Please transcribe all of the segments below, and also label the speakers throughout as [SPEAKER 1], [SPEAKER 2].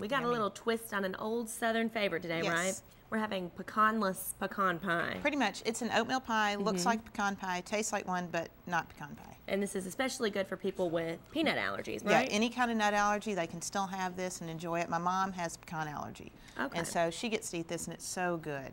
[SPEAKER 1] We got a little twist on an old Southern favorite today, right? We're having pecanless pecan pie.
[SPEAKER 2] Pretty much. It's an oatmeal pie, looks like pecan pie, tastes like one, but not pecan pie.
[SPEAKER 1] And this is especially good for people with peanut allergies, right?
[SPEAKER 2] Yeah, any kind of nut allergy, they can still have this and enjoy it. My mom has pecan allergy.
[SPEAKER 1] Okay.
[SPEAKER 2] And so she gets to eat this, and it's so good.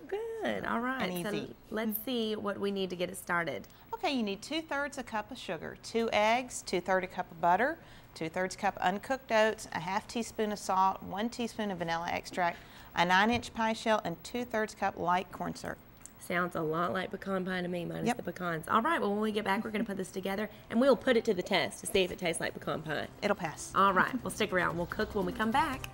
[SPEAKER 1] Good. All right.
[SPEAKER 2] And easy.
[SPEAKER 1] So let's see what we need to get it started.
[SPEAKER 2] Okay, you need 2/3 a cup of sugar, 2 eggs, 2/3 a cup of butter, 2/3 cup uncooked oats, a ½ teaspoon of salt, 1 teaspoon of vanilla extract, a 9-inch pie shell, and 2/3 cup light corn syrup.
[SPEAKER 1] Sounds a lot like pecan pie to me, minus the pecans. All right, well, when we get back, we're going to put this together, and we'll put it to the test to see if it tastes like pecan pie.
[SPEAKER 2] It'll pass.
[SPEAKER 1] All right, well, stick around. We'll cook when we come back.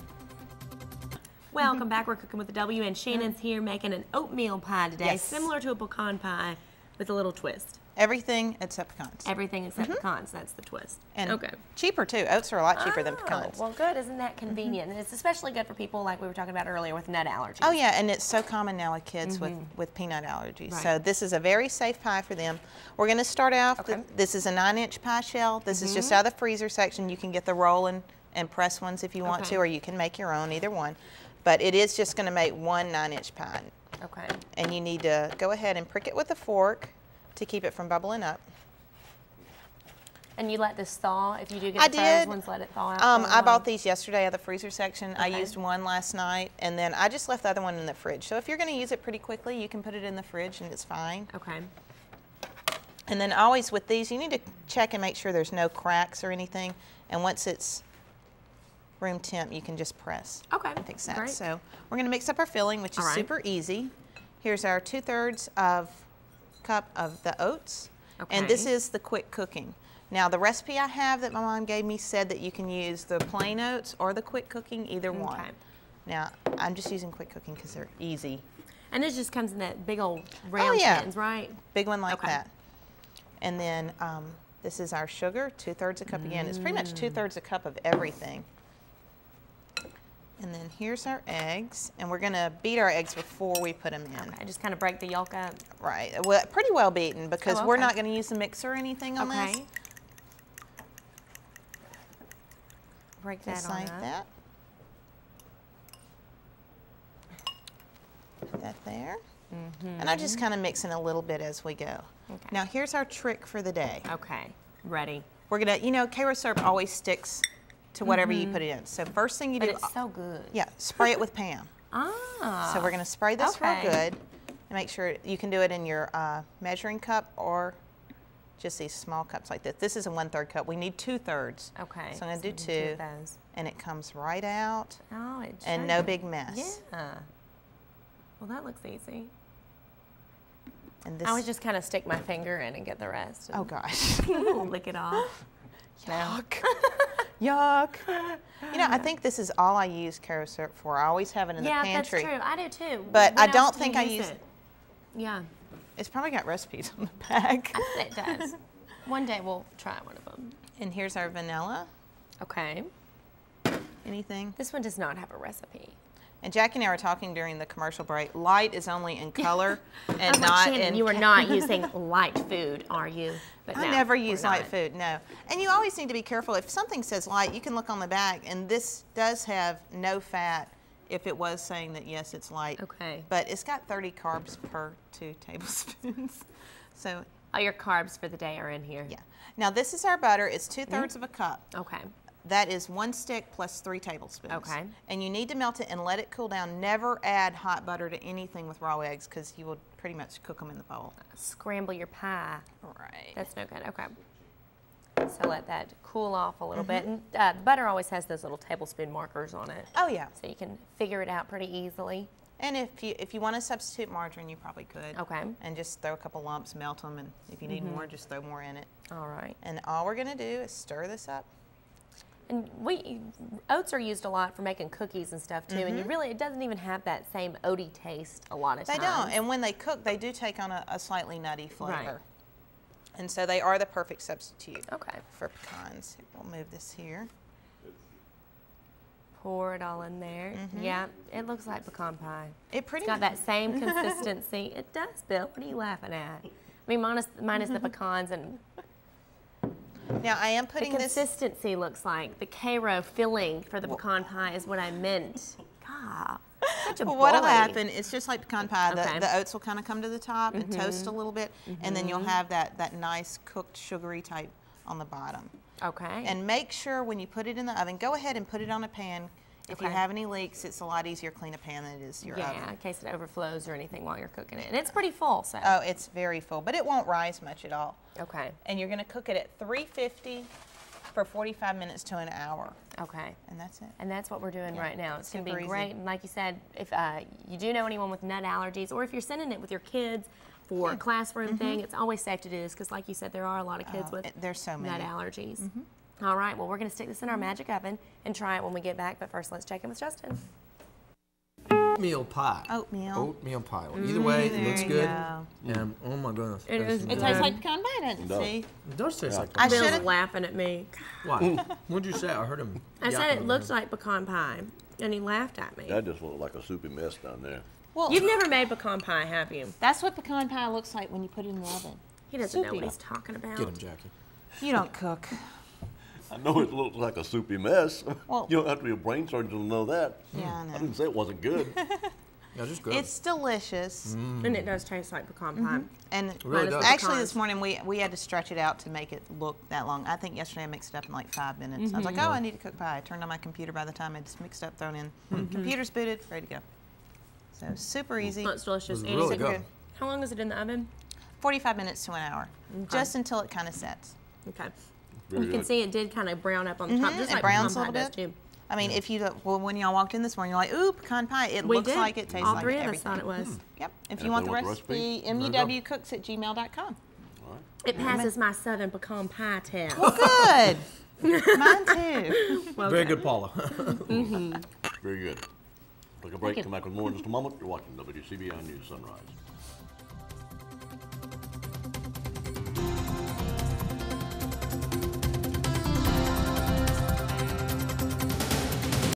[SPEAKER 1] Welcome back. We're cooking with the W, and Shannon's here making an oatmeal pie today, similar to a pecan pie with a little twist.
[SPEAKER 2] Everything except pecans.
[SPEAKER 1] Everything except pecans, that's the twist.
[SPEAKER 2] And cheaper, too. Oats are a lot cheaper than pecans.
[SPEAKER 1] Well, good. Isn't that convenient? And it's especially good for people like we were talking about earlier with nut allergies.
[SPEAKER 2] Oh, yeah, and it's so common now with kids with peanut allergies. Right. So this is a very safe pie for them. We're going to start off, this is a 9-inch pie shell. This is just out of the freezer section. You can get the roll and press ones if you want to, or you can make your own, either one. But it is just going to make one 9-inch pie.
[SPEAKER 1] Okay.
[SPEAKER 2] And you need to go ahead and prick it with a fork to keep it from bubbling up.
[SPEAKER 1] And you let this thaw if you do get the frozen ones, let it thaw out?
[SPEAKER 2] I bought these yesterday out of the freezer section. I used one last night, and then I just left the other one in the fridge. So if you're going to use it pretty quickly, you can put it in the fridge and it's fine.
[SPEAKER 1] Okay.
[SPEAKER 2] And then always with these, you need to check and make sure there's no cracks or anything. And once it's room temp, you can just press.
[SPEAKER 1] Okay.
[SPEAKER 2] And fix that.
[SPEAKER 1] Great.
[SPEAKER 2] So we're going to mix up our filling, which is super easy. Here's our 2/3 of cup of the oats. Okay. And this is the quick cooking. Now the recipe I have that my mom gave me said that you can use the plain oats or the quick cooking, either one. Now I'm just using quick cooking because they're easy.
[SPEAKER 1] And this just comes in that big old round tins, right?
[SPEAKER 2] Big one like that. And then this is our sugar, 2/3 a cup again. It's pretty much 2/3 a cup of everything. And then here's our eggs, and we're gonna beat our eggs before we put them in.
[SPEAKER 1] Okay, just kind of break the yolk up.
[SPEAKER 2] Right, well, pretty well beaten because we're not gonna use the mixer or anything on this.
[SPEAKER 1] Break that
[SPEAKER 2] just
[SPEAKER 1] on
[SPEAKER 2] like
[SPEAKER 1] up.
[SPEAKER 2] that. Put that there. And I'm just kind of mixing a little bit as we go. Okay. Now here's our trick for the day.
[SPEAKER 1] Okay, ready.
[SPEAKER 2] We're gonna, you know, Karo syrup always sticks to whatever you put it in. So first thing you do,
[SPEAKER 1] it's so good.
[SPEAKER 2] Yeah, spray it with Pam. So we're gonna spray this real good, and make sure you can do it in your measuring cup or just these small cups like this. This is a 1/3 cup. We need 2/3.
[SPEAKER 1] Okay.
[SPEAKER 2] So I'm gonna do 2, and it comes right out.
[SPEAKER 1] Oh, it
[SPEAKER 2] and no big mess.
[SPEAKER 1] Yeah. Well, that looks easy.
[SPEAKER 2] And this,
[SPEAKER 1] I would just kind of stick my finger in and get the rest.
[SPEAKER 2] Oh gosh.
[SPEAKER 1] Lick it off.
[SPEAKER 2] Yuck. Yuck. You know, I think this is all I use Karo syrup for. I always have it in the pantry.
[SPEAKER 1] Yeah, that's true. I do too.
[SPEAKER 2] But
[SPEAKER 1] when
[SPEAKER 2] I don't think I use
[SPEAKER 1] it. Yeah.
[SPEAKER 2] It's probably got recipes on the back.
[SPEAKER 1] It does. One day we'll try one of them.
[SPEAKER 2] And here's our vanilla.
[SPEAKER 1] Okay.
[SPEAKER 2] Anything?
[SPEAKER 1] This one does not have a recipe.
[SPEAKER 2] And Jackie and I were talking during the commercial break. Light is only in color and
[SPEAKER 1] not
[SPEAKER 2] Shannon,
[SPEAKER 1] in. You are not using light food, are you?
[SPEAKER 2] But I never use light food, no. And you always need to be careful. If something says light, you can look on the back, and this does have no fat if it was saying that, yes, it's light.
[SPEAKER 1] Okay.
[SPEAKER 2] But it's got 30 carbs per 2 tablespoons. So
[SPEAKER 1] all your carbs for the day are in here.
[SPEAKER 2] Yeah. Now this is our butter. It's 2/3 of a cup.
[SPEAKER 1] Okay.
[SPEAKER 2] That is 1 stick plus 3 tablespoons.
[SPEAKER 1] Okay.
[SPEAKER 2] And you need to melt it and let it cool down. Never add hot butter to anything with raw eggs because you will pretty much cook them in the bowl.
[SPEAKER 1] Scramble your pie.
[SPEAKER 2] Right.
[SPEAKER 1] That's no good. Okay. So let that cool off a little bit. And the butter always has those little tablespoon markers on it.
[SPEAKER 2] Oh yeah.
[SPEAKER 1] So you can figure it out pretty easily.
[SPEAKER 2] And if you want to substitute margarine, you probably could.
[SPEAKER 1] Okay.
[SPEAKER 2] And just throw a couple lumps, melt them, and if you need more, just throw more in it.
[SPEAKER 1] All right.
[SPEAKER 2] And all we're going to do is stir this up.
[SPEAKER 1] And oats are used a lot for making cookies and stuff too, and it doesn't even have that same oaty taste a lot of times.
[SPEAKER 2] They don't, and when they cook, they do take on a slightly nutty flavor.
[SPEAKER 1] Right.
[SPEAKER 2] And so they are the perfect substitute
[SPEAKER 1] for
[SPEAKER 2] for pecans. We'll move this here.
[SPEAKER 1] Pour it all in there. Yeah, it looks like pecan pie.
[SPEAKER 2] It's
[SPEAKER 1] got that same consistency. It does, Bill. What are you laughing at? I mean, minus the pecans and...
[SPEAKER 2] Now I am putting
[SPEAKER 1] the
[SPEAKER 2] this.
[SPEAKER 1] consistency looks like the Cairo filling for the pecan pie is what I meant. God, such a
[SPEAKER 2] Well, what'll
[SPEAKER 1] bully.
[SPEAKER 2] happen? It's just like pecan pie.
[SPEAKER 1] Okay.
[SPEAKER 2] The oats will kind of come to the top and toast a little bit, and then you'll have that nice cooked sugary type on the bottom.
[SPEAKER 1] Okay.
[SPEAKER 2] And make sure when you put it in the oven, go ahead and put it on a pan. If you have any leaks, it's a lot easier to clean a pan than it is your oven.
[SPEAKER 1] Yeah, in case it overflows or anything while you're cooking it. And it's pretty full, so.
[SPEAKER 2] Oh, it's very full, but it won't rise much at all.
[SPEAKER 1] Okay.
[SPEAKER 2] And you're going to cook it at 350 for 45 minutes to an hour.
[SPEAKER 1] Okay.
[SPEAKER 2] And that's it.
[SPEAKER 1] And that's what we're doing right now. It's going to
[SPEAKER 2] Super
[SPEAKER 1] be
[SPEAKER 2] easy.
[SPEAKER 1] great. And like you said, if you do know anyone with nut allergies, or if you're sending it with your kids for a classroom thing, it's always safe to do this because, like you said, there are a lot of kids with
[SPEAKER 2] there's so many.
[SPEAKER 1] nut allergies. All right, well, we're going to stick this in our magic oven and try it when we get back. But first, let's check in with Justin.
[SPEAKER 3] Oatmeal pie.
[SPEAKER 2] Oatmeal.
[SPEAKER 3] Oatmeal pie. Well, either way, it looks
[SPEAKER 2] you
[SPEAKER 3] good.
[SPEAKER 2] go.
[SPEAKER 3] And oh my goodness.
[SPEAKER 1] It is
[SPEAKER 2] It
[SPEAKER 1] good.
[SPEAKER 2] tastes like pecan pie, doesn't it?
[SPEAKER 4] does.
[SPEAKER 2] See?
[SPEAKER 3] It does taste like
[SPEAKER 2] I
[SPEAKER 3] pecan
[SPEAKER 1] Bill's
[SPEAKER 2] should've-
[SPEAKER 1] laughing at me.
[SPEAKER 3] Why? What'd you say? I heard him.
[SPEAKER 1] I said
[SPEAKER 3] yapping
[SPEAKER 1] it
[SPEAKER 3] over
[SPEAKER 1] looks
[SPEAKER 3] there.
[SPEAKER 1] like pecan pie, and he laughed at me.
[SPEAKER 4] That just looked like a soupy mess down there.
[SPEAKER 2] Well,
[SPEAKER 1] You've never made pecan pie, have you?
[SPEAKER 2] that's what pecan pie looks like when you put it in the oven.
[SPEAKER 1] He doesn't know
[SPEAKER 2] Soupy.
[SPEAKER 1] what he's talking about.
[SPEAKER 3] Get him, Jackie.
[SPEAKER 2] You don't cook.
[SPEAKER 4] I know it looks like a soupy mess.
[SPEAKER 2] Well-
[SPEAKER 4] You don't have to be a brain surgeon to know that.
[SPEAKER 2] Yeah, I know.
[SPEAKER 4] I didn't say it wasn't good.
[SPEAKER 3] Yeah, just good.
[SPEAKER 2] It's delicious.
[SPEAKER 1] And it does taste like pecan pie.
[SPEAKER 2] And
[SPEAKER 3] really
[SPEAKER 1] Minus
[SPEAKER 3] does.
[SPEAKER 1] the
[SPEAKER 2] actually
[SPEAKER 1] pecans.
[SPEAKER 2] this morning we had to stretch it out to make it look that long. I think yesterday I mixed it up in like 5 minutes. I was like, oh, I need to cook pie. I turned on my computer by the time I just mixed up, thrown in. Computer's booted, ready to go. So super easy.
[SPEAKER 1] Oh, it's delicious.
[SPEAKER 3] It was
[SPEAKER 1] And
[SPEAKER 3] really
[SPEAKER 1] is it-
[SPEAKER 3] good.
[SPEAKER 1] How long is it in the oven?
[SPEAKER 2] 45 minutes to an hour, just until it kind of sets.
[SPEAKER 1] Okay.
[SPEAKER 4] Very
[SPEAKER 1] You can
[SPEAKER 4] good.
[SPEAKER 1] see it did kind of brown up on the top, just
[SPEAKER 2] It
[SPEAKER 1] like
[SPEAKER 2] browns
[SPEAKER 1] pecan
[SPEAKER 2] a
[SPEAKER 1] pie
[SPEAKER 2] little
[SPEAKER 1] does
[SPEAKER 2] bit.
[SPEAKER 1] too.
[SPEAKER 2] I mean, if you well, when y'all walked in this morning, you're like, ooh, pecan pie. It
[SPEAKER 1] We
[SPEAKER 2] looks
[SPEAKER 1] did.
[SPEAKER 2] like it, tastes
[SPEAKER 1] All
[SPEAKER 2] like
[SPEAKER 1] three
[SPEAKER 2] it,
[SPEAKER 1] of us thought it
[SPEAKER 2] everything.
[SPEAKER 1] was.
[SPEAKER 2] Yep. If
[SPEAKER 4] And
[SPEAKER 2] you want the
[SPEAKER 4] if they want the
[SPEAKER 2] recipe,
[SPEAKER 3] There you go.
[SPEAKER 2] muwcooks@gmail.com.
[SPEAKER 4] All right.
[SPEAKER 1] It passes my southern pecan pie test.
[SPEAKER 2] Good. Mine too.
[SPEAKER 3] Very good, Paula.
[SPEAKER 4] Very good. Take a break. Come back with more in just a moment. You're watching WCBI News Sunrise.